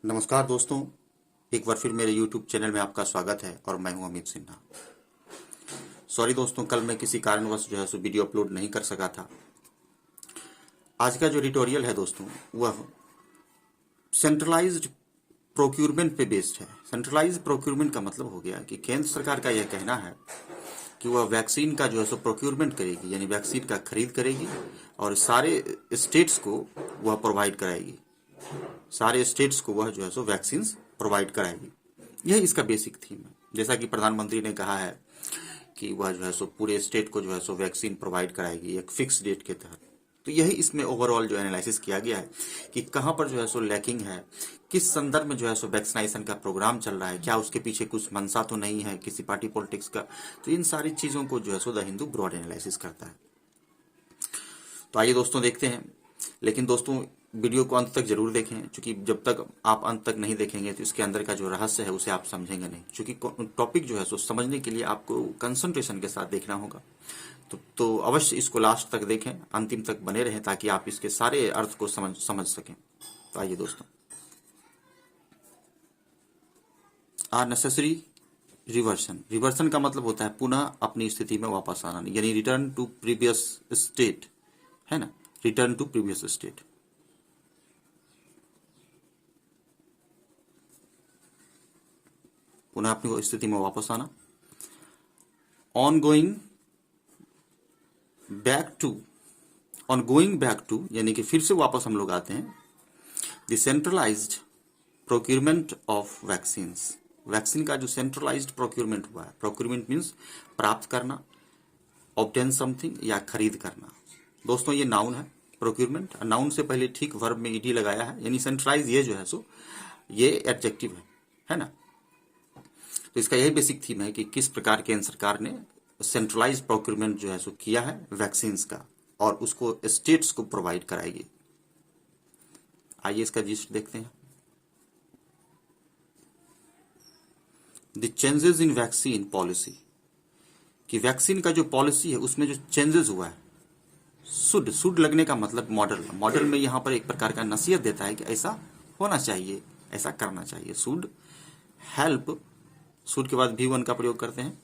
नमस्कार दोस्तों, एक बार फिर मेरे YouTube चैनल में आपका स्वागत है और मैं हूं अमित सिन्हा। सॉरी दोस्तों, कल मैं किसी कारणवश जो है सो वीडियो अपलोड नहीं कर सका था। आज का जो एडिटोरियल है दोस्तों, वह सेंट्रलाइज्ड प्रोक्यूरमेंट पे बेस्ड है। सेंट्रलाइज्ड प्रोक्यूरमेंट का मतलब हो गया कि केंद्र सरकार का यह कहना है कि वह वैक्सीन का जो है सो प्रोक्यूरमेंट करेगी, यानी वैक्सीन का खरीद करेगी और सारे स्टेट्स को वह प्रोवाइड कराएगी। सारे स्टेट्स को वह जो है सो वैक्सीन प्रोवाइड कराएगी। यही इसका बेसिक थीम है। जैसा कि प्रधानमंत्री ने कहा है कि वह जो है सो पूरे स्टेट को जो है सो वैक्सीन प्रोवाइड कराएगी एक फिक्स डेट के तहत। तो यही इसमें ओवरऑल जो एनालिसिस किया गया है कि कहाँ पर जो है सो लैकिंग है, किस संदर्भ में जो है सो वैक्सीनेशन का प्रोग्राम चल रहा है, क्या उसके पीछे कुछ मंशा तो नहीं है किसी पार्टी पॉलिटिक्स का। तो इन सारी चीजों को जो है so the Hindu broad analysis करता है। तो आइए दोस्तों देखते हैं। लेकिन दोस्तों वीडियो को अंत तक जरूर देखें, क्योंकि जब तक आप अंत तक नहीं देखेंगे तो इसके अंदर का जो रहस्य है उसे आप समझेंगे नहीं। क्योंकि टॉपिक जो है सो समझने के लिए आपको कंसंट्रेशन के साथ देखना होगा। तो अवश्य इसको लास्ट तक देखें, अंतिम तक बने रहें, ताकि आप इसके सारे अर्थ को समझ सकें। तो आइए दोस्तों, आर नेसेसरी रिवर्सन। रिवर्सन का मतलब होता है पुनः अपनी स्थिति में वापस आना, यानी रिटर्न टू प्रीवियस स्टेट, है ना, रिटर्न टू प्रीवियस स्टेट। पुनः अपनी स्थिति में वापस आना। ऑन गोइंग बैक टू यानी कि फिर से वापस हम लोग आते हैं the centralised procurement of vaccines. Vaccine का जो सेंट्रलाइज्ड प्रोक्यूरमेंट हुआ है, प्रोक्यूरमेंट मीन्स प्राप्त करना, ऑब्टेन समथिंग या खरीद करना। दोस्तों ये नाउन है प्रोक्यूरमेंट। नाउन से पहले ठीक वर्ब में ईडी लगाया है, यानी सेंट्रलाइज ये जो है सो ये एडजेक्टिव है ना। तो इसका यही बेसिक थीम है कि किस प्रकार केंद्र सरकार ने सेंट्रलाइज प्रोक्यूरमेंट जो है सो किया है वैक्सीन्स का, और उसको स्टेट्स को प्रोवाइड कराएगी। आइए इसका जिस्ट देखते हैं। The changes in vaccine policy, कि वैक्सीन का जो पॉलिसी है उसमें जो चेंजेस हुआ है, शुड लगने का मतलब मॉडल में यहां पर एक प्रकार का नसीहत देता है कि ऐसा होना चाहिए, ऐसा करना चाहिए। शुड हेल्प, शुड के बाद V1 का प्रयोग करते हैं।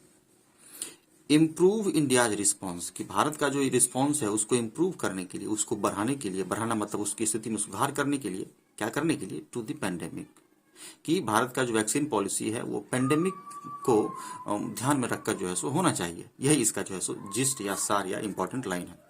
इम्प्रूव इंडियाज रिस्पॉन्स, कि भारत का जो रिस्पॉन्स है उसको इम्प्रूव करने के लिए, उसको बढ़ाने के लिए, बढ़ाना मतलब उसकी स्थिति में सुधार करने के लिए, क्या करने के लिए, टू द पेंडेमिक, कि भारत का जो वैक्सीन पॉलिसी है वो पेंडेमिक को ध्यान में रखकर जो है सो होना चाहिए। यही इसका जो है सो जिस्ट या सार या इंपॉर्टेंट लाइन है।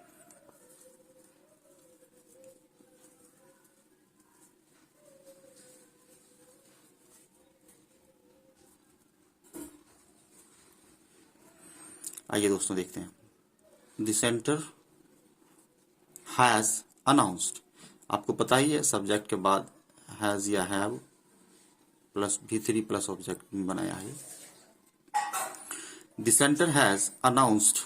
आइए दोस्तों देखते हैं। द सेंटर हैज अनाउंस्ड, आपको पता ही है सब्जेक्ट के बाद हैज या have plus V3 plus object बनाया है। The centre has announced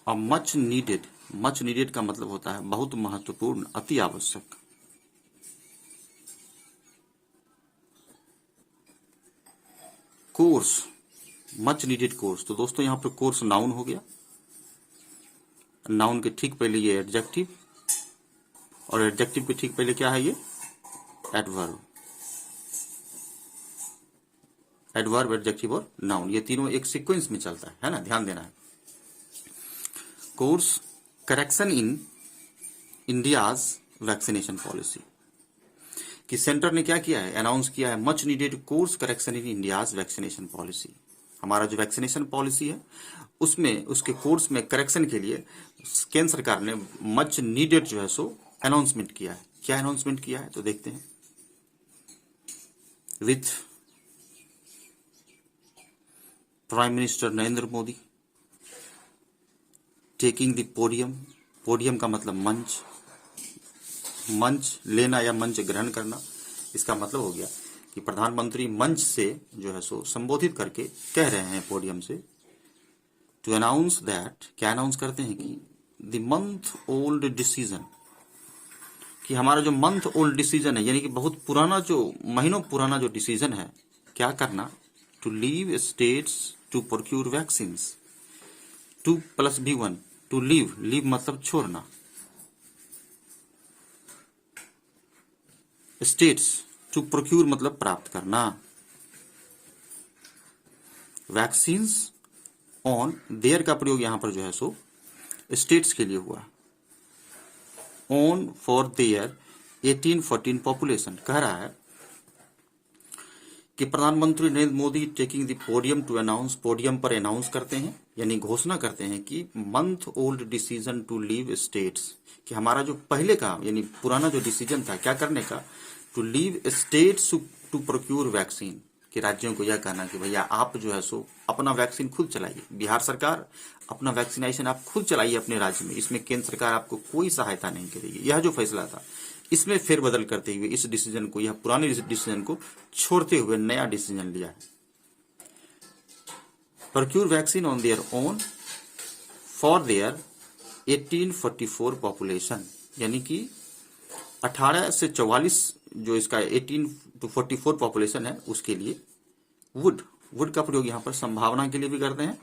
a much needed का मतलब होता है बहुत महत्वपूर्ण, अति आवश्यक। Course, much needed course. तो दोस्तों यहां पर कोर्स नाउन हो गया। नाउन के ठीक पहले ये एडजेक्टिव, और एडजेक्टिव के ठीक पहले क्या है, ये एडवर्ब। एडवर्ब, एडजेक्टिव और नाउन, ये तीनों एक सीक्वेंस में चलता है ना, ध्यान देना है। Course correction in India's vaccination policy, कि सेंटर ने क्या किया है, अनाउंस किया है much needed course correction in India's vaccination policy. हमारा जो वैक्सीनेशन पॉलिसी है उसमें, उसके कोर्स में करेक्शन के लिए केंद्र सरकार ने मच नीडेड जो है सो अनाउंसमेंट किया है। क्या अनाउंसमेंट किया है तो देखते हैं। With prime minister Narendra Modi taking the podium, podium का मतलब मंच लेना या मंच ग्रहण करना। इसका मतलब हो गया कि प्रधानमंत्री मंच से जो है सो संबोधित करके कह रहे हैं पोडियम से, टू अनाउंस दैट, क्या अनाउंस करते हैं कि द मंथ ओल्ड डिसीजन, कि हमारा जो मंथ ओल्ड डिसीजन है, यानी कि बहुत पुराना, जो महीनों पुराना जो डिसीजन है, क्या करना, to leave states to procure vaccines. To plus V1, to leave मतलब छोड़ना, स्टेट्स टू प्रोक्यूर मतलब प्राप्त करना, वैक्सीन्स ऑन देयर का प्रयोग यहां पर जो है सो स्टेट्स के लिए हुआ, ऑन फॉर देयर 18-14 पॉपुलेशन। कह रहा है कि प्रधानमंत्री Narendra Modi taking the podium to announce, podium पर अनाउंस करते हैं यानी घोषणा करते हैं कि month old decision to leave states, कि हमारा जो पहले का यानी पुराना जो डिसीजन था क्या करने का, to leave states to procure vaccine, कि राज्यों को यह कहना कि भैया आप जो है सो अपना वैक्सीन खुद चलाइए, बिहार सरकार अपना वैक्सीनेशन आप खुद चलाइए अपने राज्य में, इसमें केंद्र सरकार आपको कोई सहायता नहीं करेगी। यह जो फैसला था इसमें फेरबदल करते हुए इस डिसीजन को, यह पुराने डिसीजन को छोड़ते हुए नया डिसीजन लिया है। Procure vaccine on their own for their 1844 population, यानी कि 18 से 44 जो इसका 18 to 44 पॉपुलेशन है उसके लिए वुड का प्रयोग यहां पर संभावना के लिए भी करते हैं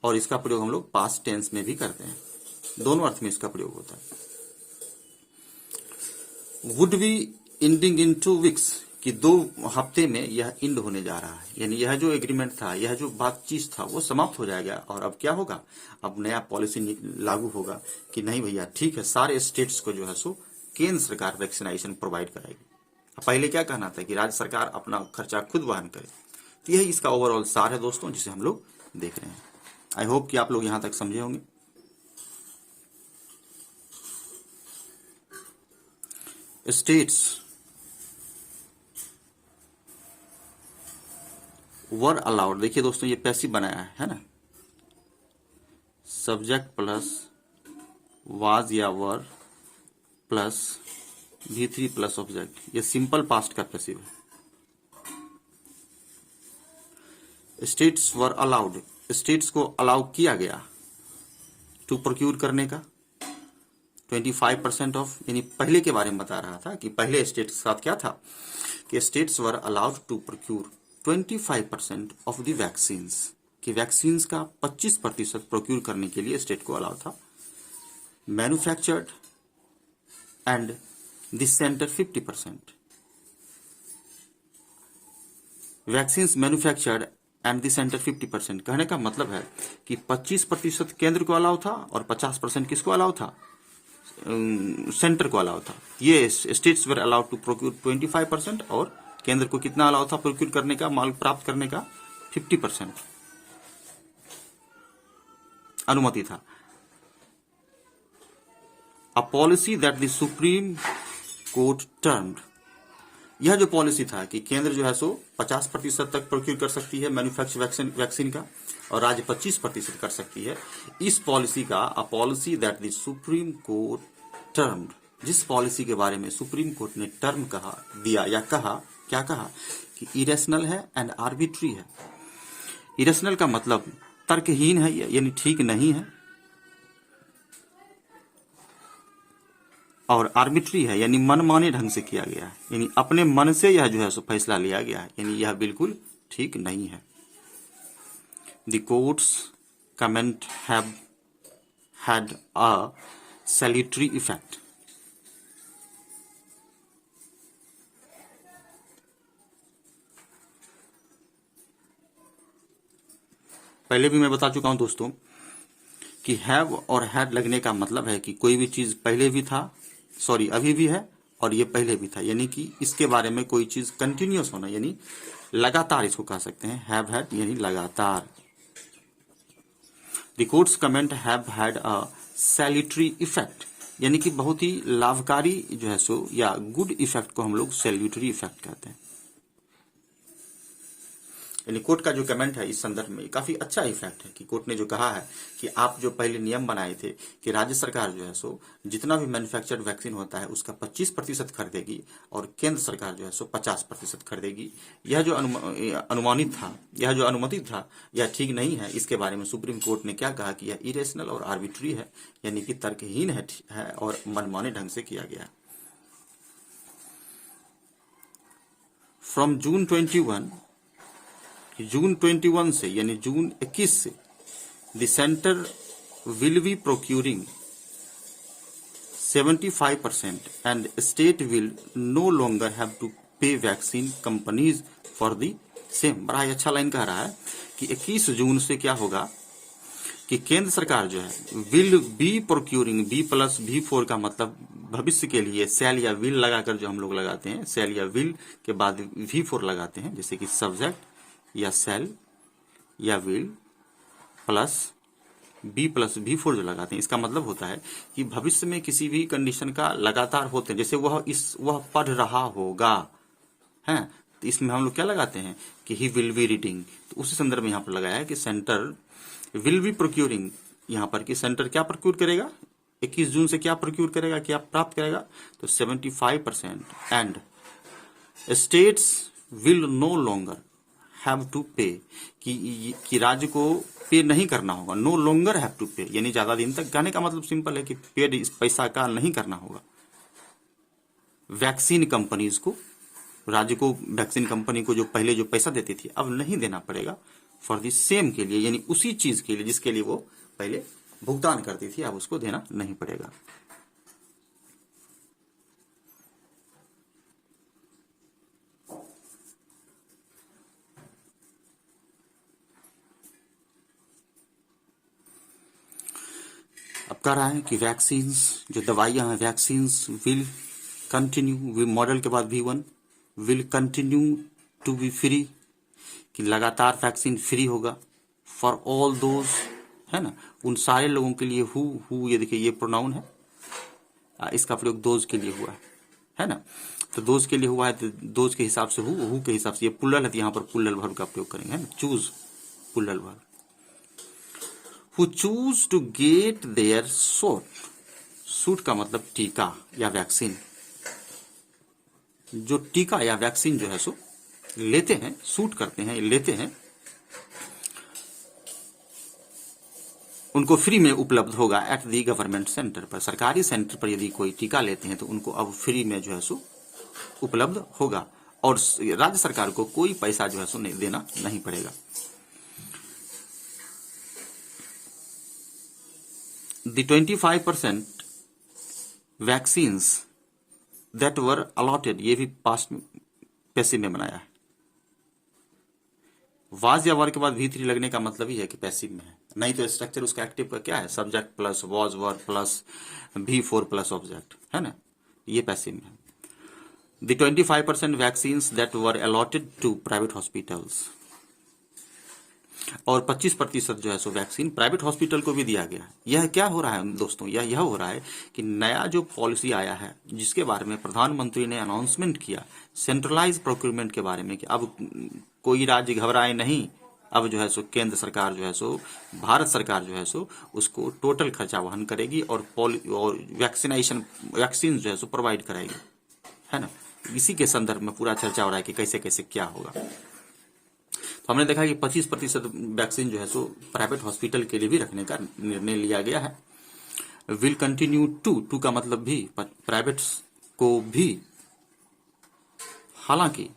और इसका प्रयोग हम लोग पास्ट टेंस में भी करते हैं, दोनों अर्थ में इसका प्रयोग होता है। Would be ending in 2 weeks, कि 2 हफ्ते में यह इंड होने जा रहा है, यानी यह जो एग्रीमेंट था, यह जो बातचीत था वो समाप्त हो जाएगा और अब क्या होगा, अब नया पॉलिसी लागू होगा कि नहीं भैया ठीक है, सारे स्टेट्स को जो है सो केंद्र सरकार वैक्सीनेशन प्रोवाइड कराएगी। पहले क्या कहना था कि राज्य सरकार अपना खर्चा खुद वहन करे। तो यही इसका ओवरऑल सार है दोस्तों जिसे हम लोग देख रहे हैं। आई होप कि आप लोग यहां तक समझे होंगे। स्टेट्स वर अलाउड, देखिए दोस्तों ये पैसिव बनाया है ना, सब्जेक्ट प्लस वाज या वर प्लस V3 प्लस ऑब्जेक्ट, ये सिंपल पास्ट का पैसिव है। स्टेट्स वर अलाउड, स्टेट्स को अलाउ किया गया टू प्रोक्यूर करने का 25% ऑफ, यानी पहले के बारे में बता रहा था कि पहले स्टेट्स के साथ क्या था कि states were allowed to procure 25% of the vaccines, कि वैक्सीन्स का 25% प्रोक्यूर करने के लिए स्टेट को अलाउ था। Manufactured and the centre 50%, vaccines manufactured and the centre 50%, कहने का मतलब है कि 25% केंद्र को अलाउ था और 50% किसको अलाउ था, सेंटर को अलाउ था। ये states were allowed to procure 25% और केंद्र को कितना अलाउ था प्रोक्यूर करने का, माल प्राप्त करने का 50% अनुमति था। A policy that the supreme court termed, यह जो पॉलिसी था कि केंद्र जो है सो 50% तक प्रोक्यूर कर सकती है मैन्युफैक्चर वैक्सीन का और राज्य 25% कर सकती है, इस पॉलिसी का a policy that the supreme court termed, जिस पॉलिसी के बारे में सुप्रीम कोर्ट ने टर्म कहा दिया या कहा, क्या कहा कि इरेशनल है एंड आर्बिट्री है। इरेशनल का मतलब तर्कहीन है यानी ठीक नहीं है, और आर्बिट्री है यानी मनमाने ढंग से किया गया है, यानी अपने मन से यह जो है सो फैसला लिया गया है, यानी यह बिल्कुल ठीक नहीं है। The court's comment have had a salutary effect, पहले भी मैं बता चुका हूं दोस्तों कि हैव और हैड लगने का मतलब है कि कोई भी चीज पहले भी था, सॉरी अभी भी है और ये पहले भी था, यानी कि इसके बारे में कोई चीज कंटिन्यूअस होना, यानी लगातार इसको कह सकते हैं। हैव हैड यानी लगातार। The court's comment have had a salutary effect, यानी कि बहुत ही लाभकारी जो है सो या गुड इफेक्ट को हम लोग सैल्यूटरी इफेक्ट कहते हैं। यानी कोर्ट का जो कमेंट है इस संदर्भ में काफी अच्छा इफेक्ट है कि कोर्ट ने जो कहा है कि आप जो पहले नियम बनाए थे कि राज्य सरकार जो है सो जितना भी मैन्युफैक्चर्ड वैक्सीन होता है उसका 25% खरीदेगी और केंद्र सरकार जो है सो 50% खरीदेगी, यह जो अनुमानित था, यह जो अनुमति था, यह ठीक नहीं है। इसके बारे में सुप्रीम कोर्ट ने क्या कहा कि यह इरेशनल और आर्बिट्री है, यानी कि तर्कहीन है और मनमाने ढंग से किया गया। फ्रॉम जून 21 से यानी जून 21 से the centre will be procuring 75% and state will no longer have to pay vaccine companies for the same। बड़ा ही अच्छा लाइन कह रहा है कि 21 जून से क्या होगा कि केंद्र सरकार जो है will be procuring, B plus V4 का मतलब भविष्य के लिए सेल या विल लगाकर जो हम लोग लगाते हैं, सेल या विल के बाद V4 लगाते हैं, जैसे कि सब्जेक्ट या सेल या विल प्लस B+ V4 जो लगाते हैं, इसका मतलब होता है कि भविष्य में किसी भी कंडीशन का लगातार होते हैं, जैसे वह पढ़ रहा होगा है, तो इसमें हम लोग क्या लगाते हैं कि ही विल बी रीडिंग। तो उसी संदर्भ में यहाँ पर लगाया है कि सेंटर विल बी प्रोक्यूरिंग, यहाँ पर कि सेंटर क्या प्रोक्यूर करेगा, 21 जून से क्या प्रोक्यूर करेगा, क्या प्राप्त करेगा, तो 75% and states will no longer have to pay, कि राज्य को पे नहीं करना होगा, नो लॉन्गर हैव टू पे, यानी ज्यादा दिन तक, कहने का मतलब सिंपल है कि पेड इस पैसा का नहीं करना होगा वैक्सीन कंपनीज को, राज्य को वैक्सीन कंपनी को जो पहले जो पैसा देती थी अब नहीं देना पड़ेगा फॉर द सेम के लिए, यानी उसी चीज के लिए जिसके लिए वो पहले भुगतान करती थी, अब उसको देना नहीं पड़ेगा। अब कह रहा है कि वैक्सीन्स जो दवाइयां हैं, वैक्सीन्स विल कंटिन्यू, मॉडल के बाद V1 will continue to be free, कि लगातार वैक्सीन फ्री होगा फॉर ऑल दोज, है ना, उन सारे लोगों के लिए। हु ये देखिए ये प्रोनाउन है, इसका प्रयोग दोज के लिए हुआ है ना, तो दोज के लिए हुआ है, तो दोज के हिसाब से हु के हिसाब से, ये पुल्लल है तो यहाँ पर पुल्लल वर्ब का प्रयोग करेंगे, है ना, choose plural verb. Who choose to get their shot का मतलब टीका या वैक्सीन, जो टीका या वैक्सीन जो है सो लेते हैं, सूट करते हैं, लेते हैं, उनको फ्री में उपलब्ध होगा एट दी गवर्नमेंट सेंटर पर, सरकारी सेंटर पर यदि कोई टीका लेते हैं तो उनको अब फ्री में जो है सो उपलब्ध होगा, और राज्य सरकार को कोई पैसा जो है सो नहीं देना नहीं पड़ेगा। The 25% vaccines that were allotted, ये भी पास्ट पैसिव में बनाया है, वाज या वर के बाद V3 लगने का मतलब ही है कि पैसिव में है, नहीं तो स्ट्रक्चर उसका एक्टिव का क्या है, subject plus was were plus V4 plus object, है ना, ये पैसिव में है। The 25% vaccines that were allotted to private hospitals, और 25% जो है सो वैक्सीन प्राइवेट हॉस्पिटल को भी दिया गया है। यह क्या हो रहा है दोस्तों, यह हो रहा है कि नया जो पॉलिसी आया है जिसके बारे में प्रधानमंत्री ने अनाउंसमेंट किया सेंट्रलाइज प्रोक्यूरमेंट के बारे में, कि अब कोई राज्य घबराए नहीं, अब जो है सो केंद्र सरकार जो है सो, भारत सरकार जो है सो उसको टोटल खर्चा वहन करेगी और वैक्सीन जो है सो प्रोवाइड कराएगी, है ना। इसी के संदर्भ में पूरा चर्चा हो रहा है कि कैसे कैसे क्या होगा। तो हमने देखा कि 25% वैक्सीन जो है सो प्राइवेट हॉस्पिटल के लिए भी रखने का निर्णय लिया गया है। विल कंटिन्यू टू का मतलब भी प्राइवेट को भी, हालांकि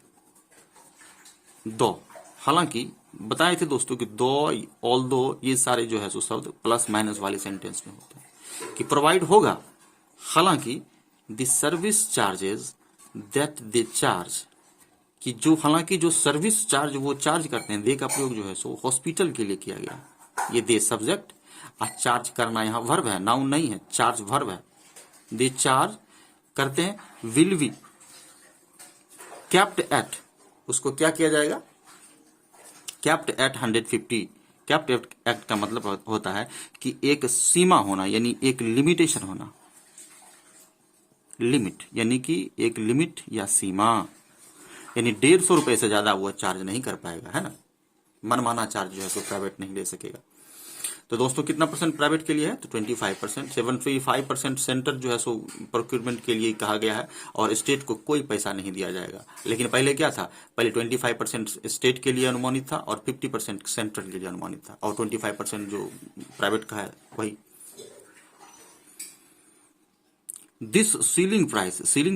बताए थे दोस्तों कि ऑल दो ये सारे जो है सो शब्द प्लस माइनस वाले सेंटेंस में होते हैं, कि प्रोवाइड होगा, हालांकि the service charges that they charge, कि जो हालांकि जो सर्विस चार्ज वो चार्ज करते हैं, दे का प्रयोग जो है सो हॉस्पिटल के लिए किया गया, ये दे सब्जेक्ट और चार्ज करना यहाँ वर्ब है, नाउन नहीं है, चार्ज वर्ब है, दे चार्ज करते हैं, विल बी कैप्ट एट, उसको क्या किया जाएगा, कैप्ट एट 150। कैप्ट एक्ट का मतलब होता है कि एक सीमा होना, यानी एक लिमिटेशन होना, लिमिट यानी कि एक लिमिट या सीमा, यानी 150 रुपए से ज्यादा वो चार्ज नहीं कर पाएगा, है ना, मनमाना चार्ज जो है तो प्राइवेट नहीं ले सकेगा। तो दोस्तों कितना परसेंट प्राइवेट के लिए है, तो 25%। 75% सेंटर जो है सो प्रोक्यूरमेंट के लिए कहा गया है, और स्टेट को कोई पैसा नहीं दिया जाएगा। लेकिन पहले क्या था, पहले 25% स्टेट के लिए अनुमानित था और 50% सेंट्रल के लिए अनुमानित था, और 25% जो प्राइवेट का है वही। दिस सीलिंग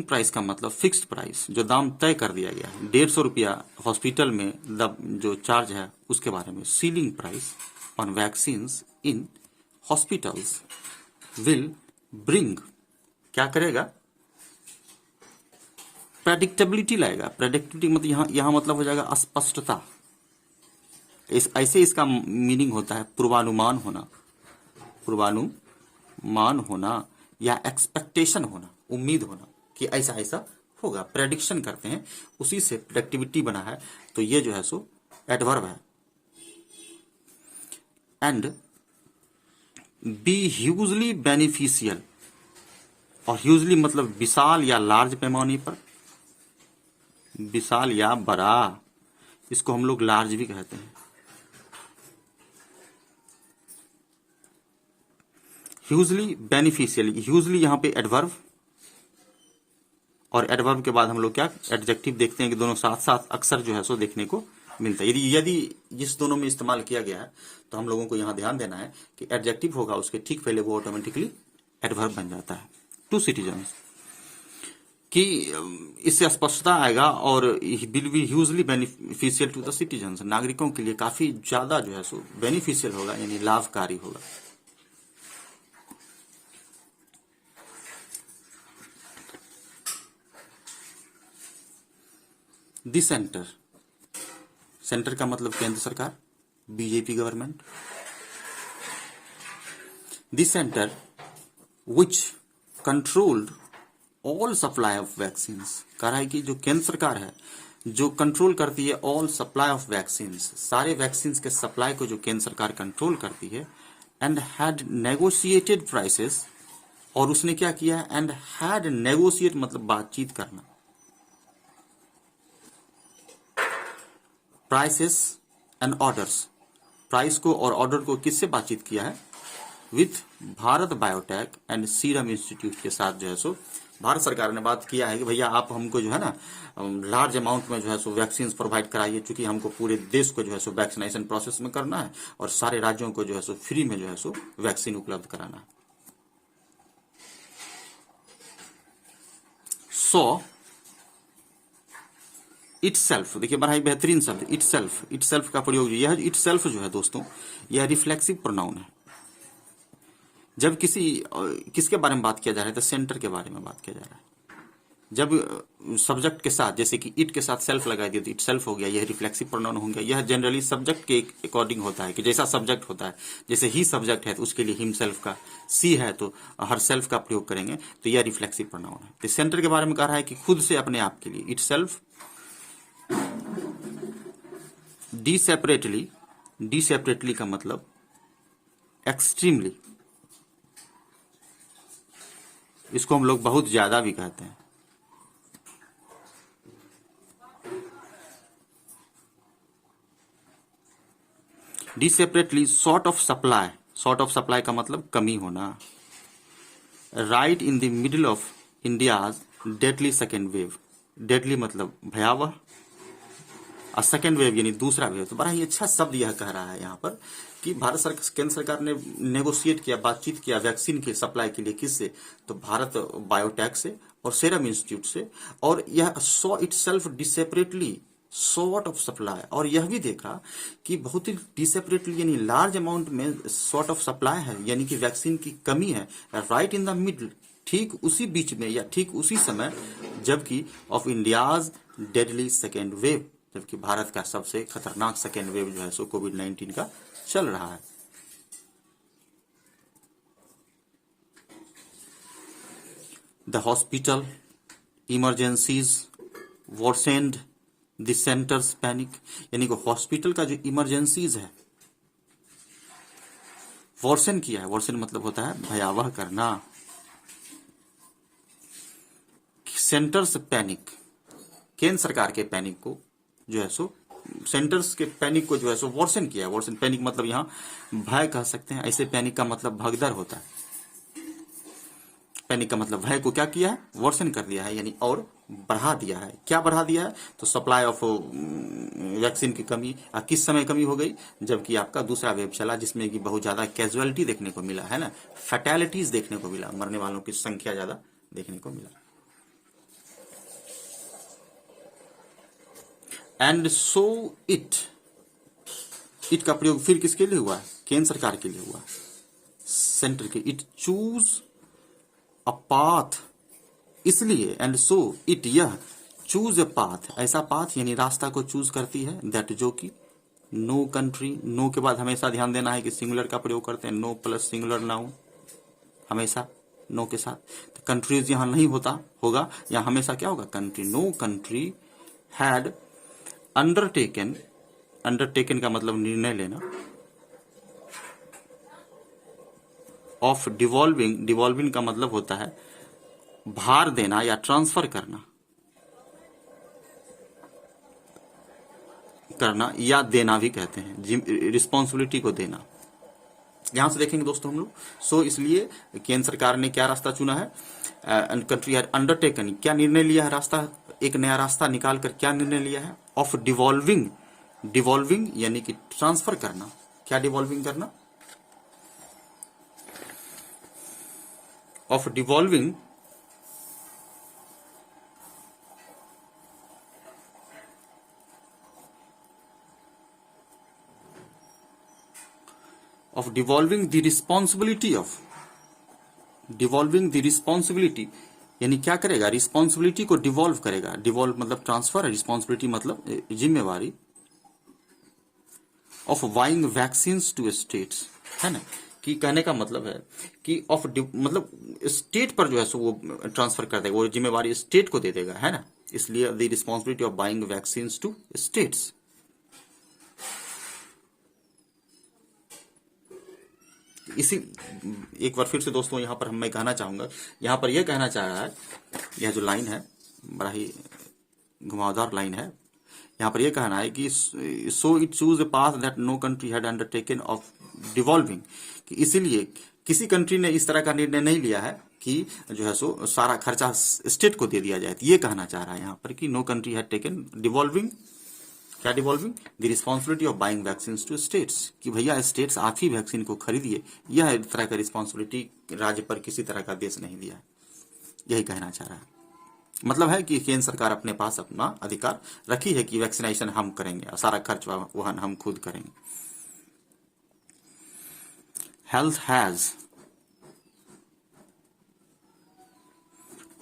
प्राइस का मतलब फिक्स्ड प्राइस, जो दाम तय कर दिया गया है, 150 रुपया हॉस्पिटल में जो चार्ज है उसके बारे में। Ceiling price on vaccines in hospitals will bring, क्या करेगा, प्रेडिक्टेबिलिटी लाएगा। प्रेडिक्टेबिलिटी मतलब यहां मतलब हो जाएगा स्पष्टता। ऐसे इसका मीनिंग होता है पूर्वानुमान होना, पूर्वानुमान होना या एक्सपेक्टेशन होना, उम्मीद होना कि ऐसा ऐसा होगा, प्रेडिक्शन करते हैं, उसी से प्रेडिक्टिविटी बना है। तो ये जो है सो एडवर्ब है। एंड बी ह्यूजली बेनिफिशियल, और ह्यूजली मतलब विशाल या लार्ज पैमाने पर, विशाल या बड़ा, इसको हम लोग लार्ज भी कहते हैं। ह्यूजली बेनिफिशियल, ह्यूजली यहां पे एडवर्ब, और एडवर्ब के बाद हम लोग क्या एडजेक्टिव देखते हैं कि दोनों साथ साथ अक्सर जो है सो देखने को मिलता है। यदि जिस दोनों में इस्तेमाल किया गया है तो हम लोगों को यहां ध्यान देना है कि एडजेक्टिव होगा उसके ठीक पहले वो ऑटोमेटिकली एडवर्ब बन जाता है। टू सिटीजन्स कि इससे स्पष्टता आएगा, और will be hugely beneficial to the citizens, नागरिकों के लिए काफी ज्यादा जो है सो बेनिफिशियल होगा, यानी लाभकारी होगा। द सेंटर, सेंटर का मतलब केंद्र सरकार, BJP government. The centre which controlled all supply of vaccine, कह रहा है कि जो केंद्र सरकार है जो कंट्रोल करती है ऑल सप्लाई ऑफ वैक्सीन, सारे वैक्सीन के सप्लाई को जो केंद्र सरकार कंट्रोल करती है। एंड हैड नेगोशिएटेड प्राइसेस, और उसने क्या किया, एंड हैड नेगोशिएट मतलब बातचीत करना, प्राइसेस एंड ऑर्डर्स, प्राइस को और ऑर्डर को किससे बातचीत किया है, with Bharat biotech and serum institute के साथ जो है सो भारत सरकार ने बात किया है कि भैया आप हमको जो है ना लार्ज अमाउंट में जो है सो वैक्सीन प्रोवाइड कराइए, क्योंकि हमको पूरे देश को जो है सो वैक्सीनेशन प्रोसेस में करना है और सारे राज्यों को जो है सो फ्री में जो है सो वैक्सीन उपलब्ध कराना है। सो इटसेल्फ, देखिए बड़ा ही बेहतरीन शब्द इटसेल्फ, इटसेल्फ का प्रयोग, यह इटसेल्फ जो है दोस्तों यह रिफ्लेक्सिव प्रोनाउन है। जब किसके बारे में बात किया जा रहा है, तो सेंटर के बारे में बात किया जा रहा है। जब सब्जेक्ट के साथ, जैसे कि इट के साथ सेल्फ लगा दिया तो इट सेल्फ हो गया, यह रिफ्लेक्सिव प्रोनाउन हो गया। यह जनरली सब्जेक्ट के अकॉर्डिंग होता है कि जैसा सब्जेक्ट होता है, जैसे ही सब्जेक्ट है तो उसके लिए हिम सेल्फ का, सी है तो हर सेल्फ का प्रयोग करेंगे, तो यह रिफ्लेक्सिव प्रोनाउन है। तो सेंटर के बारे में कह रहा है कि खुद से, अपने आप के लिए, इट सेल्फ डी सेपरेटली का मतलब एक्सट्रीमली, इसको हम लोग बहुत ज्यादा भी कहते हैं। D separately short of supply, short of supply का मतलब कमी होना। Right in the middle of India's deadly second wave, deadly मतलब भयावह, और सेकेंड वेव यानी दूसरा वेव। तो बड़ा ही अच्छा शब्द यह कह रहा है यहाँ पर कि भारत सरकार, केंद्र सरकार ने नेगोशिएट किया, बातचीत किया वैक्सीन के सप्लाई के लिए, किससे, तो भारत बायोटेक से और सेरम इंस्टीट्यूट से। और यह saw itself desperately short of supply, और यह भी देखा कि बहुत ही डिसेपरेटली यानी लार्ज अमाउंट में शॉर्ट ऑफ सप्लाई है, यानी कि वैक्सीन की कमी है। राइट इन द मिडल, ठीक उसी बीच में या ठीक उसी समय, जबकि of India's deadly second wave, जबकि भारत का सबसे खतरनाक सेकेंड वेव जो है सो कोविड-19 का चल रहा है। The hospital emergencies worsened the centres panic, यानी कि हॉस्पिटल का जो इमरजेंसीज है वर्सन किया है, वर्सन मतलब होता है भयावह करना। सेंटर्स पैनिक, केंद्र सरकार के पैनिक को जो है सो, सेंटर्स के पैनिक को जो है सो वर्सन किया है। वर्सन पैनिक मतलब यहाँ भय कह सकते हैं, ऐसे पैनिक का मतलब भगदड़ होता है। पैनिक का मतलब भय को क्या किया है, वर्सन कर दिया है, यानी और बढ़ा दिया है। क्या बढ़ा दिया है, तो सप्लाई ऑफ वैक्सीन की कमी। किस समय कमी हो गई, जबकि आपका दूसरा वेव चला, जिसमें कि बहुत ज्यादा कैजुअलिटी देखने को मिला है ना, फैटेलिटीज देखने को मिला, मरने वालों की संख्या ज्यादा देखने को मिला। एंड सो इट का प्रयोग फिर किसके लिए हुआ, केंद्र सरकार के लिए हुआ, सेंटर के। इट चूज अ पाथ इसलिए एंड सो इट यह चूज ए पाथ, ऐसा पाथ यानी रास्ता को चूज करती है, दैट जो कि नो कंट्री, नो के बाद हमेशा ध्यान देना है कि सिंगुलर का प्रयोग करते हैं, नो प्लस सिंगुलर नाउन हमेशा नो के साथ। तो कंट्रीज यहां नहीं होता होगा, यहां हमेशा क्या होगा country. No country had undertaken, undertaken का मतलब निर्णय लेना, ऑफ डिवॉल्विंग, डिवॉल्विंग का मतलब होता है भार देना या ट्रांसफर करना, करना या देना भी कहते हैं, रिस्पॉन्सिबिलिटी को देना। यहां से देखेंगे दोस्तों हम लोग, सो इसलिए केंद्र सरकार ने क्या रास्ता चुना है, कंट्री हैड अंडरटेकन, क्या निर्णय लिया है, रास्ता, एक नया रास्ता निकाल कर क्या निर्णय लिया है, ऑफ डिवॉल्विंग, डिवॉल्विंग यानी कि ट्रांसफर करना, क्या डिवॉल्विंग करना, of डिवॉल्विंग of devolving the responsibility of, devolving the responsibility यानी क्या करेगा, रिस्पॉन्सिबिलिटी को डिवॉल्व करेगा, डिवॉल्व मतलब ट्रांसफर, रिस्पॉन्सिबिलिटी मतलब जिम्मेवारी, of buying vaccine to states, है ना, कि कहने का मतलब है कि ऑफ मतलब स्टेट पर जो है सो वो ट्रांसफर कर देगा, वो जिम्मेवारी स्टेट को दे देगा, है ना, इसलिए the responsibility of buying vaccine to states. इसी एक बार फिर से दोस्तों यहां पर मैं कहना चाहूंगा, यहां पर यह कहना चाह रहा है, यह जो लाइन है बड़ा ही घुमावदार लाइन है, यहां पर यह कहना है कि so it choose a path that no country had undertaken of devolving, कि इसीलिए किसी कंट्री ने इस तरह का निर्णय नहीं लिया है कि जो है सो सारा खर्चा स्टेट को दे दिया जाए। तो ये कहना चाह रहा है यहां पर कि no country had taken devolving, क्या devolving, the responsibility of buying vaccine to states, कि भैया स्टेट्स आप ही वैक्सीन को खरीदिए, यह तरह का रिस्पॉन्सिबिलिटी राज्य पर किसी तरह का देश नहीं दिया, यही कहना चाह रहा है। मतलब है कि केंद्र सरकार अपने पास अपना अधिकार रखी है कि वैक्सीनेशन हम करेंगे, सारा खर्च वहन हम खुद करेंगे। Health has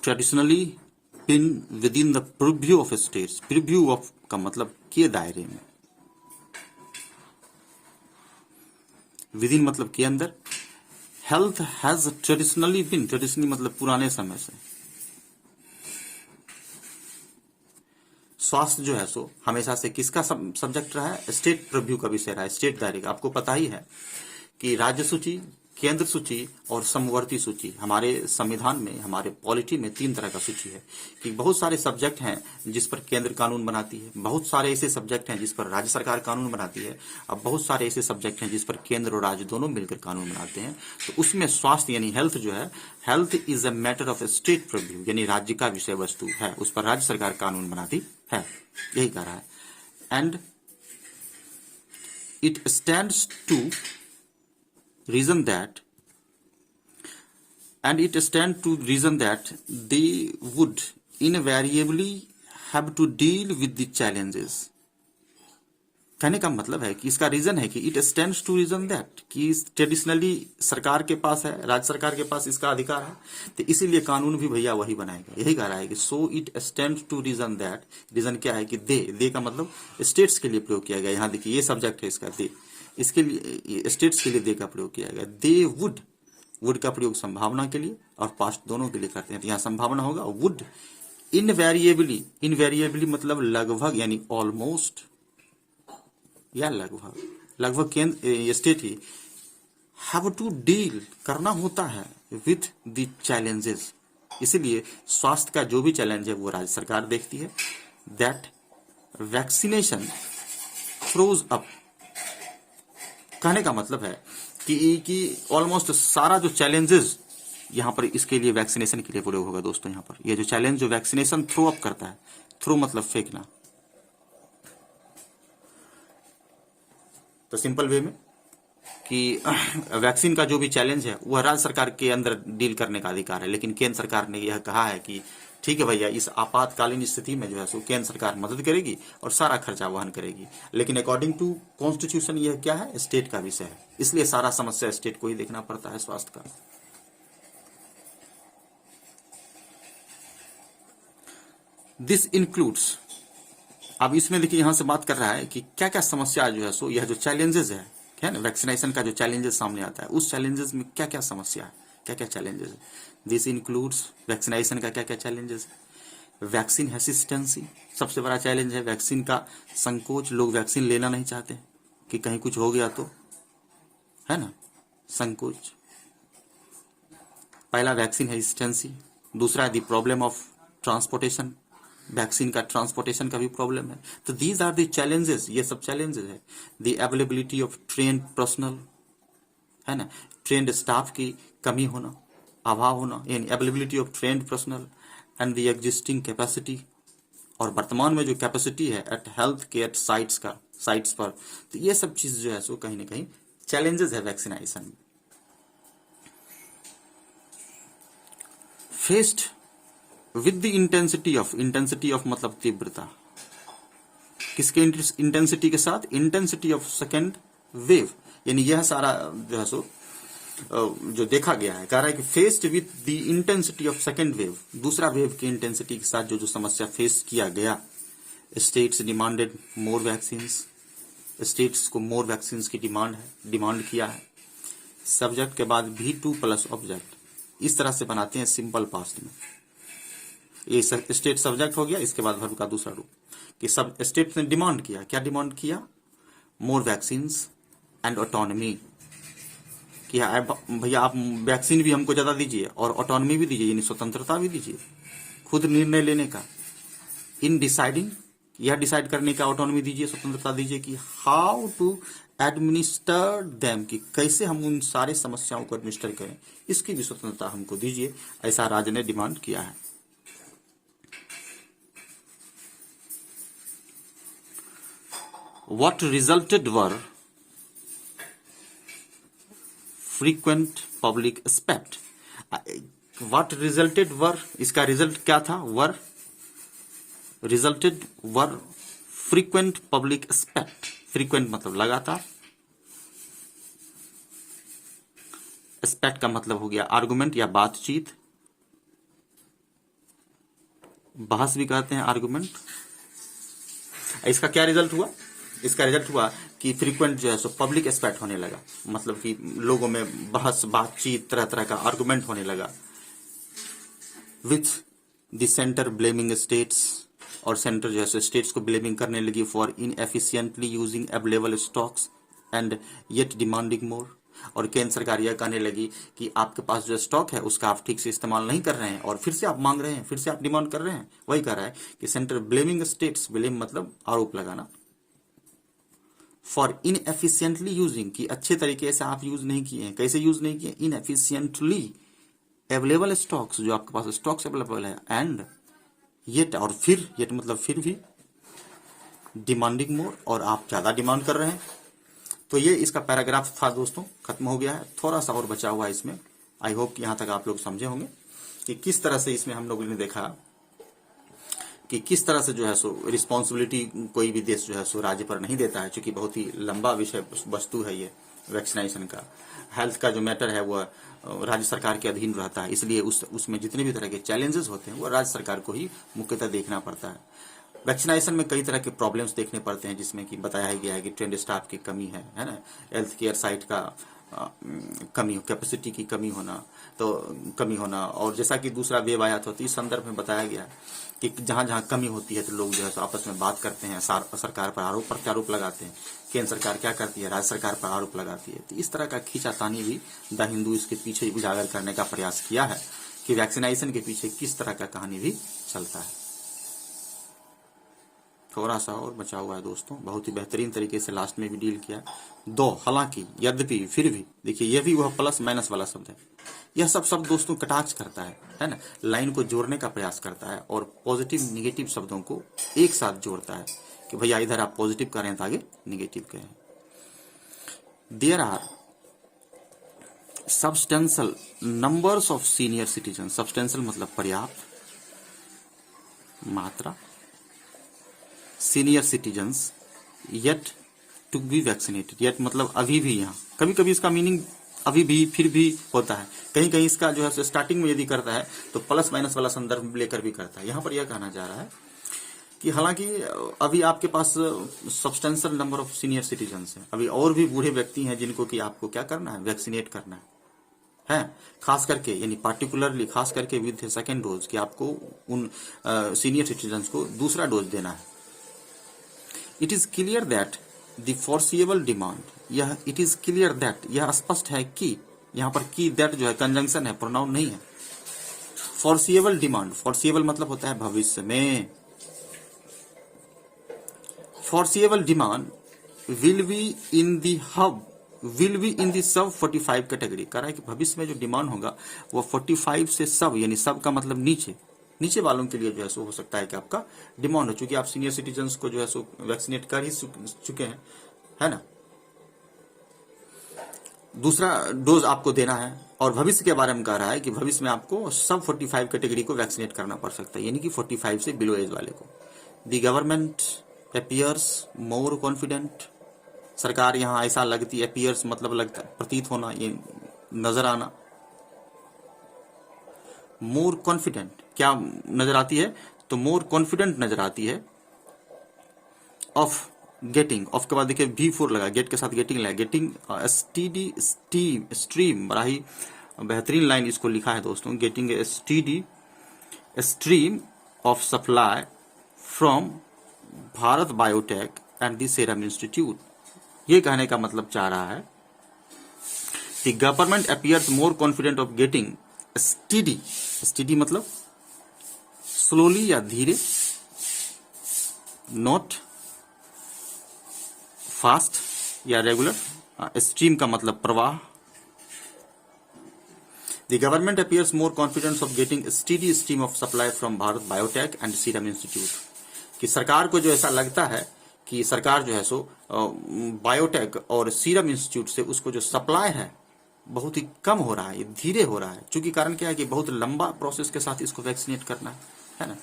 traditionally been with in the preview of states, preview of का मतलब के दायरे में, विद इन मतलब के अंदर, health has traditionally been, traditionally मतलब पुराने समय से, स्वास्थ्य जो है सो हमेशा से किसका सब्जेक्ट रहा है, स्टेट प्रिव्यू का विषय रहा है, स्टेट दायरे का। आपको पता ही है कि राज्य सूची, केंद्र सूची और समवर्ती सूची, हमारे संविधान में, हमारे पॉलिटी में 3 तरह का सूची है, कि बहुत सारे सब्जेक्ट हैं जिस पर केंद्र कानून बनाती है, बहुत सारे ऐसे सब्जेक्ट हैं जिस पर राज्य सरकार कानून बनाती है, अब बहुत सारे ऐसे सब्जेक्ट हैं जिस पर केंद्र और राज्य दोनों मिलकर कानून बनाते हैं। तो उसमें स्वास्थ्य यानी हेल्थ जो है, health is a matter of state preview, यानी राज्य का विषय वस्तु है, उस पर राज्य सरकार कानून बनाती है, यही कह रहा है। And it stands to reason that, and it stand to reason that they would invariably have to deal with the challenges। कहने का मतलब है कि इसका रीजन है कि it stands to reason that, कि ट्रेडिशनली सरकार के पास है, राज्य सरकार के पास इसका अधिकार है, तो इसीलिए कानून भी भैया वही बनाएगा, यही कह रहा है कि so it stands to reason that, reason क्या है कि दे का मतलब स्टेट्स के लिए प्रयोग किया गया, यहां देखिए ये सब्जेक्ट है इसका दे, इसके लिए स्टेट्स के लिए दे का प्रयोग किया गया। दे वुड, वुड का प्रयोग संभावना के लिए और पास्ट दोनों के लिए करते हैं, तो यहाँ संभावना होगा वुड, इनवेरिएबली, इनवेरिएबली मतलब लगभग यानी ऑलमोस्ट या लगभग, लगभग केंद्र स्टेट ही हैव टू डील करना होता है विथ द चैलेंजेस, इसलिए स्वास्थ्य का जो भी चैलेंज है वो राज्य सरकार देखती है। दैट वैक्सीनेशन थ्रोज अप, कहने का मतलब है कि ऑलमोस्ट सारा जो चैलेंजेस यहां पर इसके लिए वैक्सीनेशन के लिए प्रयोग होगा दोस्तों। यहां पर ये जो चैलेंज जो वैक्सीनेशन थ्रो अप करता है, थ्रो मतलब फेंकना, तो सिंपल वे में कि वैक्सीन का जो भी चैलेंज है वह राज्य सरकार के अंदर डील करने का अधिकार है, लेकिन केंद्र सरकार ने यह कहा है कि ठीक है भैया, इस आपातकालीन स्थिति में जो है सो केंद्र सरकार मदद करेगी और सारा खर्चा वहन करेगी, लेकिन अकॉर्डिंग टू कॉन्स्टिट्यूशन यह क्या है, स्टेट का विषय है, इसलिए सारा समस्या स्टेट को ही देखना पड़ता है स्वास्थ्य का। दिस इंक्लूड्स, अब इसमें देखिए यहां से बात कर रहा है कि क्या क्या समस्या जो है सो यह जो चैलेंजेस है ना, वैक्सीनेशन का जो चैलेंजेस सामने आता है उस चैलेंजेस में क्या क्या समस्या है, क्या क्या चैलेंजेस है। दिस इंक्लूड्स, वैक्सीनेशन का क्या क्या चैलेंजेस है। वैक्सीन हेसिस्टेंसी, सबसे बड़ा चैलेंज है वैक्सीन का संकोच, लोग वैक्सीन लेना नहीं चाहते कि कहीं कुछ हो गया तो, है ना, संकोच, पहला वैक्सीन हेसिस्टेंसी। दूसरा the problem of transportation, vaccine का ट्रांसपोर्टेशन का भी प्रॉब्लम है। तो दीज आर द चैलेंजेस, ये सब चैलेंजेस है। The availability of trend personal, है ना, ट्रेंड स्टाफ की कमी होना, अभाव होना, यानी availability of trend personal and the existing capacity, और वर्तमान में जो कैपेसिटी है एट हेल्थ केयर साइट्स पर, तो ये सब चीज जो है सो कहीं ना कहीं चैलेंजेस है वैक्सीनेशन में। Faced with the intensity of मतलब तीव्रता, किसके इंटेंसिटी के साथ, इंटेंसिटी ऑफ सेकेंड वेव, यानी यह सारा जो है सो जो देखा गया है, कह रहा है कि faced with the intensity of second wave, दूसरा वेव की इंटेंसिटी के साथ जो जो समस्या फेस किया गया, स्टेट्स डिमांडेड मोर वैक्सीन, स्टेट्स को मोर वैक्सीन की डिमांड किया है। सब्जेक्ट के बाद V2 प्लस ऑब्जेक्ट, इस तरह से बनाते हैं सिंपल पास्ट में। ये स्टेट सब्जेक्ट हो गया, इसके बाद वर्ब का दूसरा रूप, कि सब स्टेट ने डिमांड किया, क्या डिमांड किया, मोर वैक्सीन एंड ऑटोनॉमी, कि भैया आप वैक्सीन भी हमको ज्यादा दीजिए और ऑटोनॉमी भी दीजिए, यानी स्वतंत्रता भी दीजिए, खुद निर्णय लेने का, इन डिसाइडिंग, यह डिसाइड करने का ऑटोनॉमी दीजिए, स्वतंत्रता दीजिए कि हाउ टू एडमिनिस्टर देम, कि कैसे हम उन सारे समस्याओं को एडमिनिस्टर करें, इसकी भी स्वतंत्रता हमको दीजिए, ऐसा राज्य ने डिमांड किया है। What resulted were frequent public spect. What resulted were, इसका रिजल्ट क्या था, resulted were frequent public spect, frequent मतलब लगातार, spect का मतलब हो गया आर्गुमेंट या बातचीत, बहस भी कहते हैं आर्गुमेंट। इसका क्या रिजल्ट हुआ, इसका रिजल्ट हुआ कि फ्रीक्वेंट जो है सो पब्लिक एक्सपेक्ट होने लगा, मतलब कि लोगों में बहस बातचीत तरह तरह का आर्गुमेंट होने लगा, with the centre blaming states, और सेंटर जो है सो स्टेट्स को ब्लेमिंग करने लगी for inefficiently using available stocks and yet demanding more, और केंद्र सरकार यह कहने लगी कि आपके पास जो स्टॉक है उसका आप ठीक से इस्तेमाल नहीं कर रहे हैं और फिर से आप मांग रहे हैं, फिर से आप डिमांड कर रहे हैं। वही कह रहा है कि सेंटर ब्लेमिंग स्टेट्स, ब्लेम मतलब आरोप लगाना, फॉर इनएफिशिएंटली यूजिंग, कि अच्छे तरीके से आप यूज नहीं किए हैं, कैसे यूज नहीं किए, इनएफिशिएंटली अवेलेबल स्टॉक्स, जो आपके पास स्टॉक्स अवेलेबल है, एंड येट, और फिर येट मतलब फिर भी, डिमांडिंग मोर, और आप ज्यादा डिमांड कर रहे हैं। तो ये इसका पैराग्राफ था दोस्तों, खत्म हो गया है, थोड़ा सा और बचा हुआ है इसमें। आई होप कि यहां तक आप लोग समझे होंगे कि किस तरह से इसमें हम लोगों ने देखा कि किस तरह से जो है सो रिस्पॉन्सिबिलिटी कोई भी देश जो है सो राज्य पर नहीं देता है, क्योंकि बहुत ही लंबा विषय वस्तु है ये वैक्सीनेशन का। हेल्थ का जो मैटर है वह राज्य सरकार के अधीन रहता है, इसलिए उसमें जितने भी तरह के चैलेंजेस होते हैं वो राज्य सरकार को ही मुख्यतः देखना पड़ता है। वैक्सीनेशन में कई तरह के प्रॉब्लम्स देखने पड़ते हैं, जिसमें कि बताया गया है कि ट्रेंड स्टाफ की कमी है ना, हेल्थ केयर साइट का कमी, कैपेसिटी की कमी होना, और जैसा कि दूसरा वेव आया था तो इस संदर्भ में बताया गया कि जहां जहां कमी होती है तो लोग जो है तो आपस में बात करते हैं, सरकार पर आरोप प्रत्यारोप लगाते हैं, केंद्र सरकार क्या करती है, राज्य सरकार पर आरोप लगाती है। तो इस तरह का खींचातानी भी द हिंदू इसके पीछे उजागर करने का प्रयास किया है कि वैक्सीनेशन के पीछे किस तरह का कहानी भी चलता है। थोड़ा सा और बचा हुआ है दोस्तों, बहुत ही बेहतरीन तरीके से लास्ट में भी डील किया। दो, हालांकि, यद्यपि, फिर भी, देखिए यह भी वह प्लस माइनस वाला शब्द है। यह सब शब्द दोस्तों कटाक्ष करता है ना, लाइन को जोड़ने का प्रयास करता है और पॉजिटिव निगेटिव शब्दों को एक साथ जोड़ता है कि भैया इधर आप पॉजिटिव करें तो आगे निगेटिव कहें। There are substantial numbers of senior citizen, substantial मतलब पर्याप्त मात्रा, senior citizens yet to be vaccinated, yet मतलब अभी भी, यहाँ कभी कभी इसका मीनिंग अभी भी फिर भी होता है, कहीं कहीं इसका जो है स्टार्टिंग में यदि करता है तो प्लस माइनस वाला संदर्भ लेकर भी करता है। यहाँ पर यह कहना जा रहा है कि हालांकि अभी आपके पास substantial number of senior citizens हैं, अभी और भी बूढ़े व्यक्ति हैं जिनको कि आपको क्या करना है, वैक्सीनेट करना है खास करके, यानी पार्टिकुलरली खास करके विद सेकेंड डोज, कि आपको उन सीनियर सिटीजन्स को दूसरा डोज देना है। It is clear that the foreseeable demand, यह इट इज क्लियर दैट, यह स्पष्ट है कि, यहाँ पर की दैट जो है कंजंक्शन है, प्रोनाउन नहीं है। फोर्सिएबल डिमांड, फोर्सिएबल मतलब होता है भविष्य में। Foreseeable demand will be in the hub, will be in the sub 45 category. कह रहा है कि भविष्य में जो डिमांड होगा वो 45 से सब, यानी सब का मतलब नीचे, नीचे वालों के लिए जो है सो हो सकता है कि आपका डिमांड हो, चूंकि आप सीनियर सिटीजन्स को जो है सो वैक्सीनेट कर ही चुके हैं, है ना। दूसरा डोज आपको देना है, और भविष्य के बारे में कह रहा है कि भविष्य में आपको सब 45 कैटेगरी को वैक्सीनेट करना पड़ सकता है, यानी कि 45 से बिलो एज वाले को। The government appears more confident, सरकार यहाँ ऐसा लगती, अपीयर्स मतलब लगता, प्रतीत होना, ये नजर आना। मोर कॉन्फिडेंट क्या नजर आती है, तो मोर कॉन्फिडेंट नजर आती है ऑफ गेटिंग, ऑफ के बाद देखिए V4 लगा, गेट के साथ गेटिंग लगा, गेटिंग स्टीडी स्ट्रीम, बड़ा ही बेहतरीन लाइन इसको लिखा है दोस्तों, getting steady stream of supply from Bharat biotech and the serum institute. ये कहने का मतलब चाह रहा है कि government appears more confident of getting steady, steady मतलब स्लोली या धीरे, नॉट फास्ट या रेगुलर, स्ट्रीम का मतलब प्रवाह। The government appears more confidence of getting steady stream of supply from Bharat biotech and serum institute, कि सरकार को जो ऐसा लगता है कि सरकार जो है सो बायोटेक और सीरम इंस्टीट्यूट से उसको जो सप्लाई है बहुत ही कम हो रहा है, धीरे हो रहा है, चूंकि कारण क्या है कि बहुत लंबा प्रोसेस के साथ इसको वैक्सीनेट करना है ना।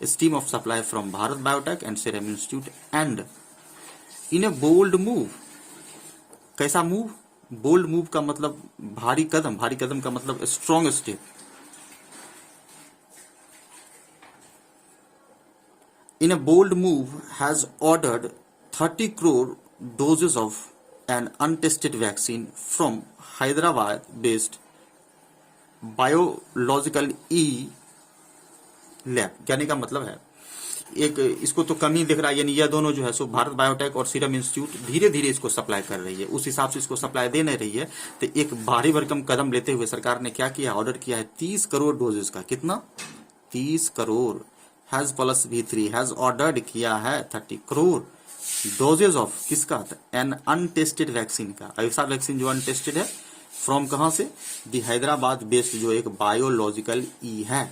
Stream of supply from Bharat biotech and serum institute and in a bold move, कैसा मूव, बोल्ड मूव का मतलब भारी कदम, भारी कदम का मतलब strong step. In a bold move has ordered 30 crore doses of an untested vaccine from Hyderabad based biological E lab। कहने का मतलब है एक इसको तो कमी दिख रहा है, यानी यह दोनों जो है सो भारत बायोटेक और सीरम इंस्टीट्यूट धीरे धीरे इसको सप्लाई कर रही है, उस हिसाब से इसको सप्लाई दे नहीं रही है। तो एक भारी भरकम कदम लेते हुए सरकार ने क्या किया, ऑर्डर किया है 30 करोड़ डोजेस का। कितना, 30 crore. Has plus V3 has ordered किया है 30 करोड़ डोजेज ऑफ, किसका, एन अनटेस्टेड वैक्सीन का, ऐसा वैक्सीन जो अनटेस्टेड है, फ्रॉम कहां से, दी हैदराबाद बेस्ड जो एक बायोलॉजिकल ई है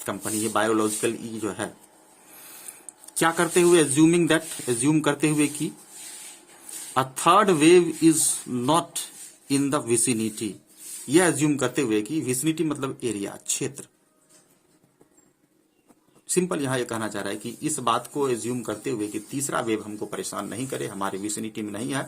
कंपनी, ये बायोलॉजिकल ई जो है, क्या करते हुए, एज्यूमिंग दैट, एज्यूम करते हुए कि a third wave is not in the vicinity, यह एज्यूम करते हुए कि विसिनिटी मतलब एरिया, क्षेत्र। सिंपल यहां यह कहना चाह रहा है कि इस बात को एज्यूम करते हुए कि तीसरा वेव हमको परेशान नहीं करे, हमारे विसिनिटी में नहीं है,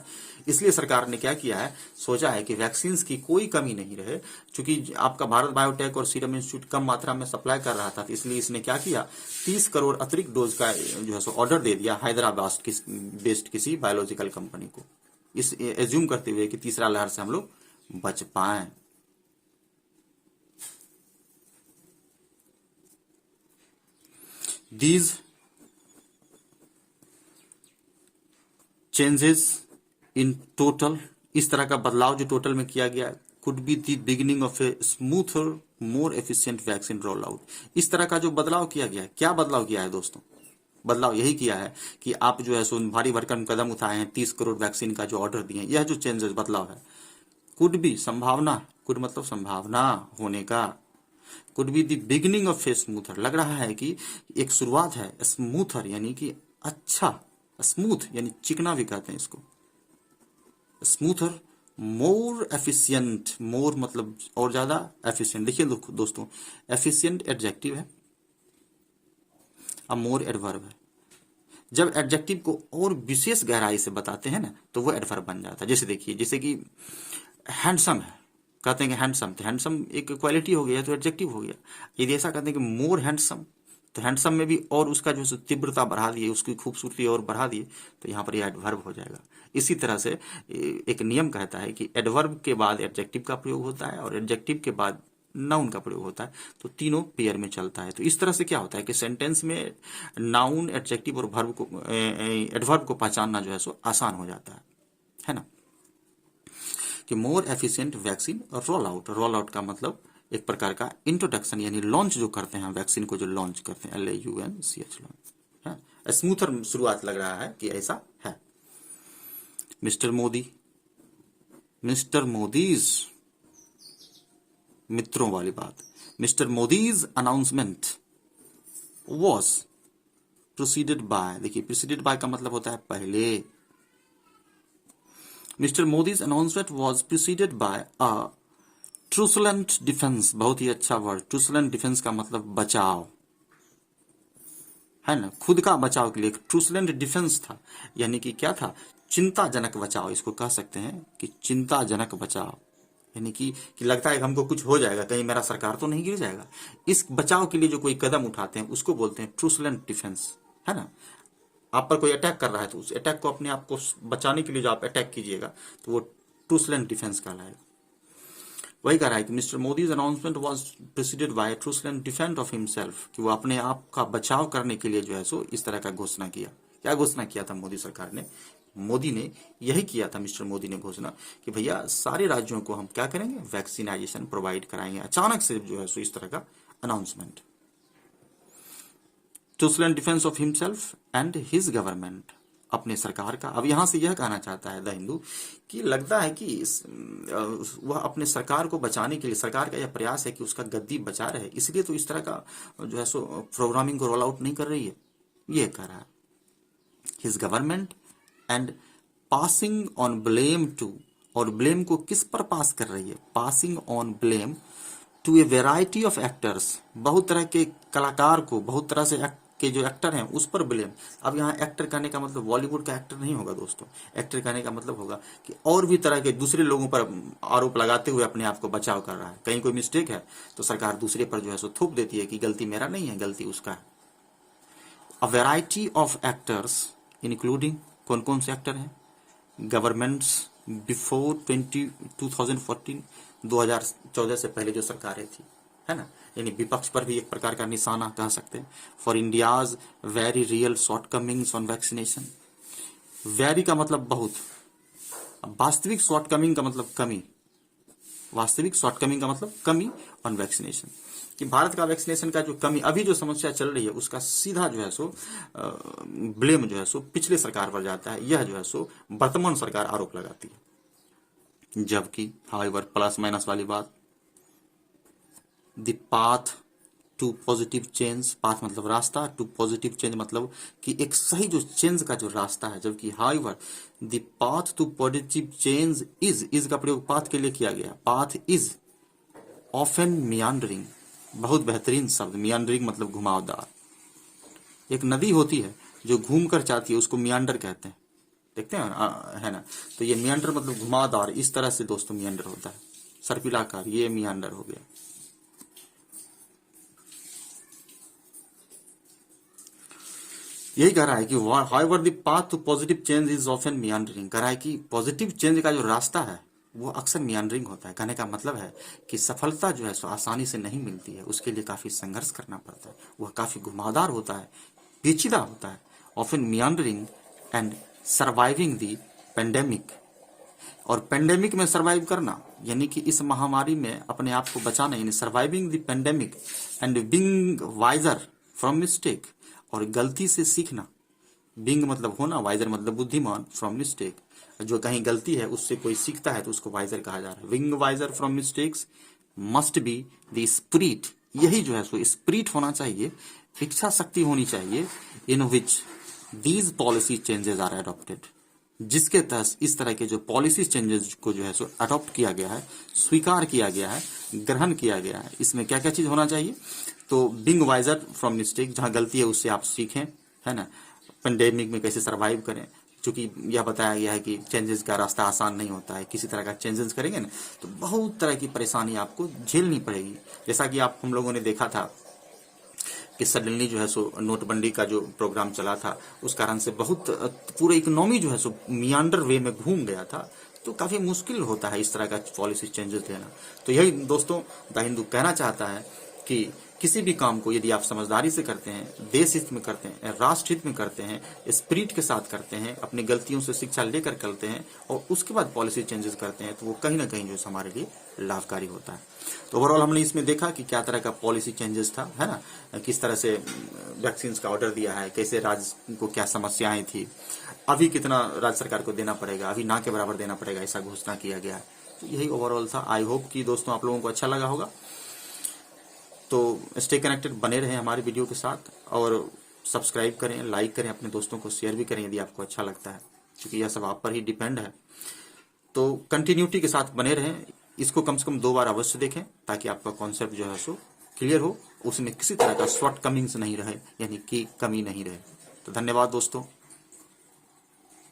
इसलिए सरकार ने क्या किया है, सोचा है कि वैक्सीन की कोई कमी नहीं रहे। चूंकि आपका भारत बायोटेक और सीरम इंस्टीट्यूट कम मात्रा में सप्लाई कर रहा था, तो इसलिए इसने क्या किया, 30 करोड़ अतिरिक्त डोज का जो है सो ऑर्डर दे दिया हैदराबाद बेस्ड किसी बायोलॉजिकल कंपनी को, इस एज्यूम करते हुए कि तीसरा लहर से हम लोग बच पाए। These changes in total, इस तरह का बदलाव जो टोटल में किया गया, could be the beginning of a smoother, more efficient vaccine rollout। इस तरह का जो बदलाव किया गया है, क्या बदलाव किया है दोस्तों, बदलाव यही किया है कि आप जो है सो भारी भरकम कदम उठाए हैं, 30 करोड़ वैक्सीन का जो ऑर्डर दिए, यह जो चेंजेस बदलाव है, कुड बी संभावना, कुड मतलब संभावना होने का, could be the beginning of A smoother, लग रहा है कि एक शुरुआत है, स्मूथर यानी कि अच्छा, स्मूथ यानी चिकना भी कहते हैं इसको, स्मूथर, मोर एफिशिएंट, मोर मतलब और ज्यादा, एफिशिएंट, देखिए दोस्तों एफिशिएंट एडजेक्टिव है, अब मोर एडवर्ब है। जब एडजेक्टिव को और विशेष गहराई से बताते हैं ना, तो वो एडवर्ब बन जाता है। जैसे देखिए, जैसे कि हैंडसम है, कहते हैं कि हैंडसम, तो हैंडसम एक क्वालिटी हो गया, तो एडजेक्टिव हो गया। यदि ऐसा कहते हैं कि मोर हैंडसम, तो हैंडसम में भी और उसका जो तीव्रता बढ़ा दिए, उसकी खूबसूरती और बढ़ा दिए, तो यहाँ पर ये एडवर्ब हो जाएगा। इसी तरह से एक नियम कहता है कि एडवर्ब के बाद एडजेक्टिव का प्रयोग होता है और एडजेक्टिव के बाद नाउन का प्रयोग होता है, तो तीनों पेयर में चलता है। तो इस तरह से क्या होता है कि सेंटेंस में नाउन, एडजेक्टिव और वर्ब को, एडवर्ब को पहचानना जो है सो आसान हो जाता है ना। कि more efficient vaccine roll out. Roll out का मतलब एक प्रकार का इंट्रोडक्शन, यानी लॉन्च जो करते हैं वैक्सीन को, जो लॉन्च करते हैं, LAUNCH लॉन्च। स्मूथर शुरुआत लग रहा है कि ऐसा है। मिस्टर मोदी, मिस्टर मोदीज, मित्रों वाली बात, mister Modi's announcement was preceded by. देखिए प्रोसीडेड बाय का मतलब होता है पहले। Mister Modi's announcement was preceded by a truculent defence. बहुत ही अच्छा वर्ड, ट्रूसलेंट डिफेंस का मतलब बचाव है ना, खुद का बचाव के लिए ट्रूसलेंट डिफेंस था। यानी कि क्या था, चिंताजनक बचाव, इसको कह सकते हैं कि चिंताजनक बचाव। यानी कि लगता है कि हमको कुछ हो जाएगा, कहीं मेरा सरकार तो नहीं गिर जाएगा। इस बचाव के लिए जो कोई कदम उठाते हैं उसको बोलते हैं ट्रूसलेंट डिफेंस, है ना। आप पर कोई अटैक कर रहा है तो उस अटैक को, अपने आप को बचाने के लिए जो आप अटैक कीजिएगा, तो वो ट्रूसलेंट डिफेंस कहलाएगा। वही कह रहा है कि mister Modi's announcement was preceded by truculent defence of himself, कि वो अपने आप का बचाव करने के लिए जो है सो इस तरह का घोषणा किया। क्या घोषणा किया था मोदी सरकार ने? मोदी ने यही किया था, मिस्टर मोदी ने घोषणा कि भैया सारे राज्यों को हम क्या करेंगे, वैक्सीनाइजेशन प्रोवाइड कराएंगे। अचानक से जो है सो इस तरह का announcement. Truculent defence of himself and his government, अपने सरकार का। अब यहां से यह कहना चाहता है द हिंदू कि लगता है कि वह अपने सरकार को बचाने के लिए, सरकार का यह प्रयास है कि उसका गद्दी बचा रहे, इसलिए तो इस तरह का जो है सो प्रोग्रामिंग को रोल आउट नहीं कर रही है, यह कह रहा है। His government and passing on blame to, और ब्लेम को किस पर पास कर रही है, passing on blame to a variety of actors, बहुत तरह के कलाकार को, बहुत तरह से के जो एक्टर हैं उस पर ब्लेम। अब यहाँ एक्टर कहने का मतलब बॉलीवुड का एक्टर नहीं होगा दोस्तों। एक्टर कहने का मतलब होगा कि और भी तरह के दूसरे लोगों पर आरोप लगाते हुए अपने आप को बचाव कर रहा है। कहीं कोई मिस्टेक है तो सरकार दूसरे पर जो है सो थोप देती है कि गलती मेरा नहीं है, गलती उसका है। A variety of actors including, कौन कौन से एक्टर हैं, गवर्नमेंट्स बिफोर 2014, 2014 से पहले जो सरकारें थी, है ना। यानी विपक्ष पर भी एक प्रकार का निशाना कह सकते हैं। For India's very real shortcomings on vaccination. Very का मतलब बहुत, वास्तविक शॉर्टकमिंग का मतलब कमी, वास्तविक शॉर्टकमिंग का मतलब कमी ऑन वैक्सीनेशन, कि भारत का वैक्सीनेशन का जो कमी, अभी जो समस्या चल रही है उसका सीधा जो है सो ब्लेम जो है सो पिछले सरकार पर जाता है। यह जो है सो वर्तमान सरकार आरोप लगाती है। जबकि हाउएवर, प्लस माइनस वाली बात, the path to positive change, path मतलब रास्ता, टू पॉजिटिव चेंज मतलब कि एक सही जो चेंज का जो रास्ता है। जबकि however the path to positive change is का प्रयोग पाथ के लिए किया गया। पाथ इज ऑफन मियांडरिंग, बहुत बेहतरीन शब्द, मियांडरिंग मतलब घुमावदार। एक नदी होती है जो घूम कर जाती है, उसको मियांडर कहते हैं, देखते हैं है ना। तो ये मियांडर मतलब घुमावदार, इस तरह से दोस्तों मियांडर होता है, सर्पिलाकार, ये मियांडर हो गया। यही कह रहा है कि however the path to positive change is often meandering, कह रहा है कि पॉजिटिव चेंज का जो रास्ता है वो अक्सर मियांडरिंग होता है। कहने का मतलब है कि सफलता जो है सो आसानी से नहीं मिलती है, उसके लिए काफी संघर्ष करना पड़ता है, वह काफी घुमावदार होता है, पेचीदा होता है। Often meandering and surviving the pandemic, और पेंडेमिक में सर्वाइव करना यानी कि इस महामारी में अपने आप को बचाना, यानी surviving the pandemic and being wiser from mistake, और गलती से सीखना। बीइंग मतलब होना, वाइजर मतलब बुद्धिमान, फ्रॉम मिस्टेक जो कहीं गलती है उससे कोई सीखता है तो उसको वाइजर कहा जा रहा है। Being wiser from mistakes must be the spirit, यही जो है सो स्पिरिट होना चाहिए, इच्छा शक्ति होनी चाहिए, in which these policy changes are adopted, जिसके तहत इस तरह के जो पॉलिसी चेंजेस को जो है सो अडॉप्ट किया गया है, स्वीकार किया गया है, ग्रहण किया गया है। इसमें क्या क्या चीज होना चाहिए, तो बीइंग वाइजर फ्रॉम मिस्टेक, जहां गलती है उससे आप सीखें, है ना। पेंडेमिक में कैसे सरवाइव करें, क्योंकि यह बताया गया है कि चेंजेस का रास्ता आसान नहीं होता है, किसी तरह का चेंजेस करेंगे ना तो बहुत तरह की परेशानी आपको झेलनी पड़ेगी। जैसा कि आप हम लोगों ने देखा था कि सडनली जो है सो नोटबंदी का जो प्रोग्राम चला था उस कारण से बहुत पूरा इकोनॉमी जो है सो मियांडर वे में घूम गया था। तो काफी मुश्किल होता है इस तरह का पॉलिसी चेंजेस लेना। तो यही दोस्तों द हिंदू कहना चाहता है कि किसी भी काम को यदि आप समझदारी से करते हैं, देश हित में करते हैं, राष्ट्र हित में करते हैं, स्पिरिट के साथ करते हैं, अपनी गलतियों से शिक्षा लेकर करते हैं और उसके बाद पॉलिसी चेंजेस करते हैं, तो वो कहीं ना कहीं जो है हमारे लिए लाभकारी होता है। तो ओवरऑल हमने इसमें देखा कि क्या तरह का पॉलिसी चेंजेस था, है ना, किस तरह से वैक्सीन का ऑर्डर दिया है, कैसे राज्य को क्या समस्याएं थी, अभी कितना राज्य सरकार को देना पड़ेगा, अभी ना के बराबर देना पड़ेगा, ऐसा घोषणा किया गया है। तो यही ओवरऑल था। आई होप कि दोस्तों आप लोगों को अच्छा लगा होगा। तो स्टे कनेक्टेड, बने रहें हमारे वीडियो के साथ और सब्सक्राइब करें, लाइक करें, अपने दोस्तों को शेयर भी करें यदि आपको अच्छा लगता है, क्योंकि यह सब आप पर ही डिपेंड है। तो कंटिन्यूटी के साथ बने रहें, इसको कम से कम 2 बार अवश्य देखें ताकि आपका कॉन्सेप्ट जो है सो क्लियर हो, उसमें किसी तरह का शॉर्ट कमिंग्स नहीं रहे, यानी कि कमी नहीं रहे। तो धन्यवाद दोस्तों।